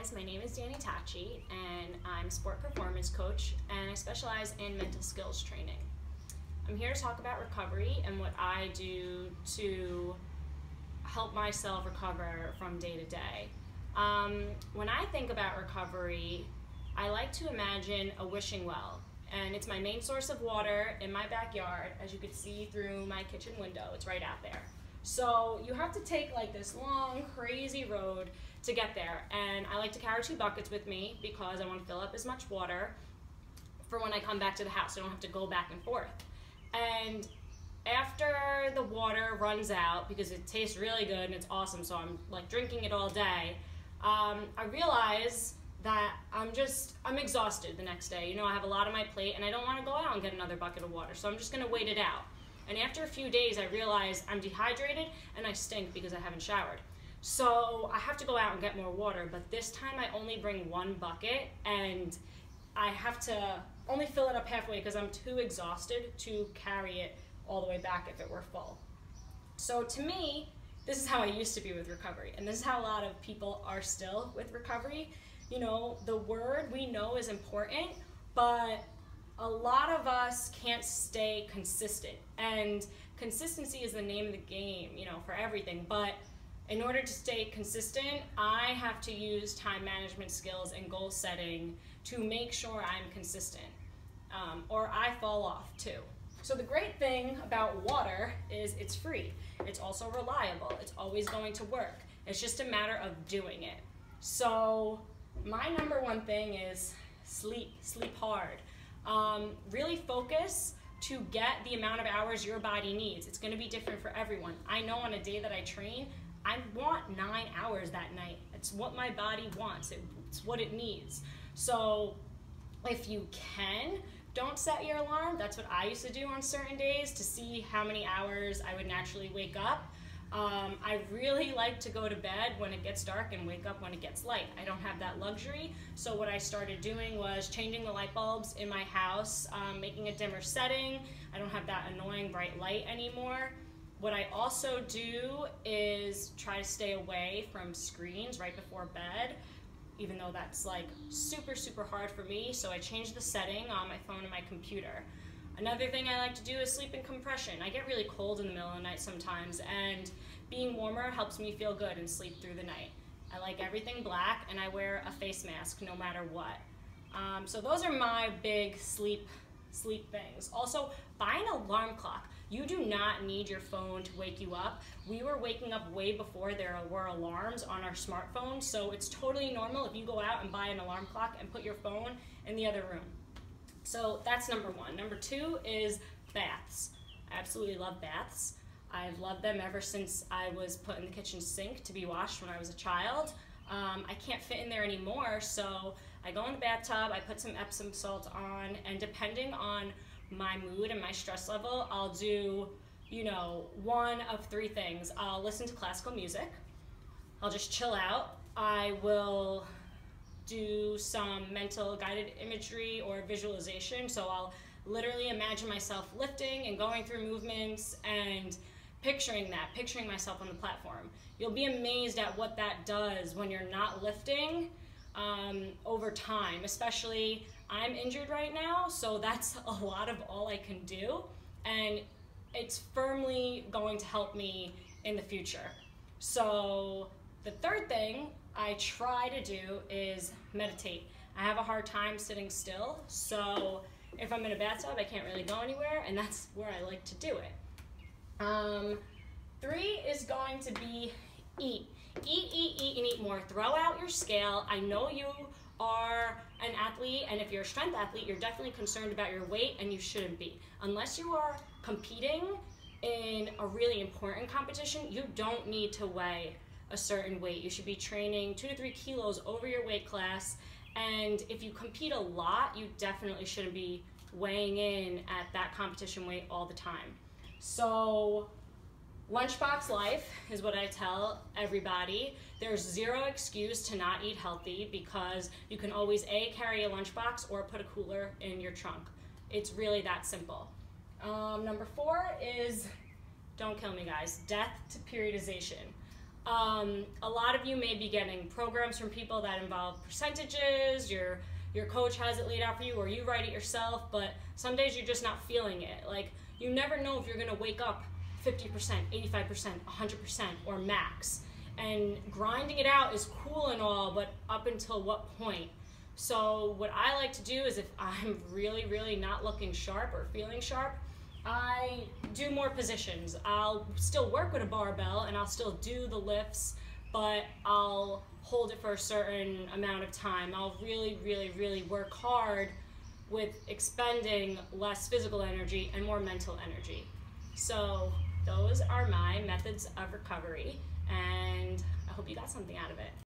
guys, my name is Dani Tocci and I'm a sport performance coach and I specialize in mental skills training. I'm here to talk about recovery and what I do to help myself recover from day to day. When I think about recovery, I like to imagine a wishing well, and it's my main source of water in my backyard, as you can see through my kitchen window. It's right out there. So you have to take like this long, crazy road to get there, and I like to carry 2 buckets with me because I want to fill up as much water for when I come back to the house. I don't have to go back and forth. And after the water runs out, because it tastes really good and it's awesome, so I'm like drinking it all day, I realize that I'm exhausted the next day. You know, I have a lot on my plate and I don't want to go out and get another bucket of water, so I'm just gonna wait it out. And after a few days, I realize I'm dehydrated and I stink because I haven't showered. So I have to go out and get more water, but this time I only bring 1 bucket and I have to only fill it up halfway because I'm too exhausted to carry it all the way back if it were full. So to me, this is how I used to be with recovery, and this is how a lot of people are still with recovery. You know, the word we know is important, but a lot of us can't stay consistent, and consistency is the name of the game, you know, for everything. But in order to stay consistent, I have to use time management skills and goal setting to make sure I'm consistent, or I fall off too. So the great thing about water is it's free. It's also reliable. It's always going to work. It's just a matter of doing it. So my #1 thing is sleep hard. Really focus to get the amount of hours your body needs. It's gonna be different for everyone. I know on a day that I train, I want 9 hours that night. It's what my body wants. It's what it needs. So if you can, don't set your alarm. That's what I used to do on certain days to see how many hours I would naturally wake up. I really like to go to bed when it gets dark and wake up when it gets light. I don't have that luxury, so what I started doing was changing the light bulbs in my house, making a dimmer setting. I don't have that annoying bright light anymore. What I also do is try to stay away from screens right before bed, even though that's like super hard for me, so I changed the setting on my phone and my computer. Another thing I like to do is sleep in compression. I get really cold in the middle of the night sometimes, and being warmer helps me feel good and sleep through the night. I like everything black, and I wear a face mask no matter what. So those are my big sleep things. Also, buy an alarm clock. You do not need your phone to wake you up. We were waking up way before there were alarms on our smartphones, so it's totally normal if you go out and buy an alarm clock and put your phone in the other room. So that's #1. #2 is baths. I absolutely love baths. I've loved them ever since I was put in the kitchen sink to be washed when I was a child. I can't fit in there anymore, so I go in the bathtub, I put some Epsom salt on, and depending on my mood and my stress level, I'll do, you know, 1 of 3 things. I'll listen to classical music, I'll just chill out, I will do some mental guided imagery or visualization, so I'll literally imagine myself lifting and going through movements and picturing myself on the platform. You'll be amazed at what that does when you're not lifting over time. Especially, I'm injured right now, so that's a lot of all I can do, and it's firmly going to help me in the future. So the 3rd thing I try to do is meditate. I have a hard time sitting still, so if I'm in a bathtub, I can't really go anywhere, and that's where I like to do it. 3 is going to be eat. Eat, and eat more. Throw out your scale. I know you are an athlete, and if you're a strength athlete, you're definitely concerned about your weight, and you shouldn't be. Unless you are competing in a really important competition, you don't need to weigh a certain weight. You should be training 2 to 3 kilos over your weight class, and if you compete a lot, you definitely shouldn't be weighing in at that competition weight all the time. So lunchbox life is what I tell everybody. There's 0 excuse to not eat healthy because you can always carry a lunchbox or put a cooler in your trunk. It's really that simple. #4 is, don't kill me guys, death to periodization. A lot of you may be getting programs from people that involve percentages, your coach has it laid out for you, or you write it yourself, but some days you're just not feeling it. Like, you never know if you're gonna wake up 50%, 85%, 100%, or max. And grinding it out is cool and all, but up until what point? So what I like to do is, if I'm really, really not looking sharp or feeling sharp, I do more positions. I'll still work with a barbell and I'll still do the lifts, but I'll hold it for a certain amount of time. I'll really, really, really work hard with expending less physical energy and more mental energy. So those are my methods of recovery, and I hope you got something out of it.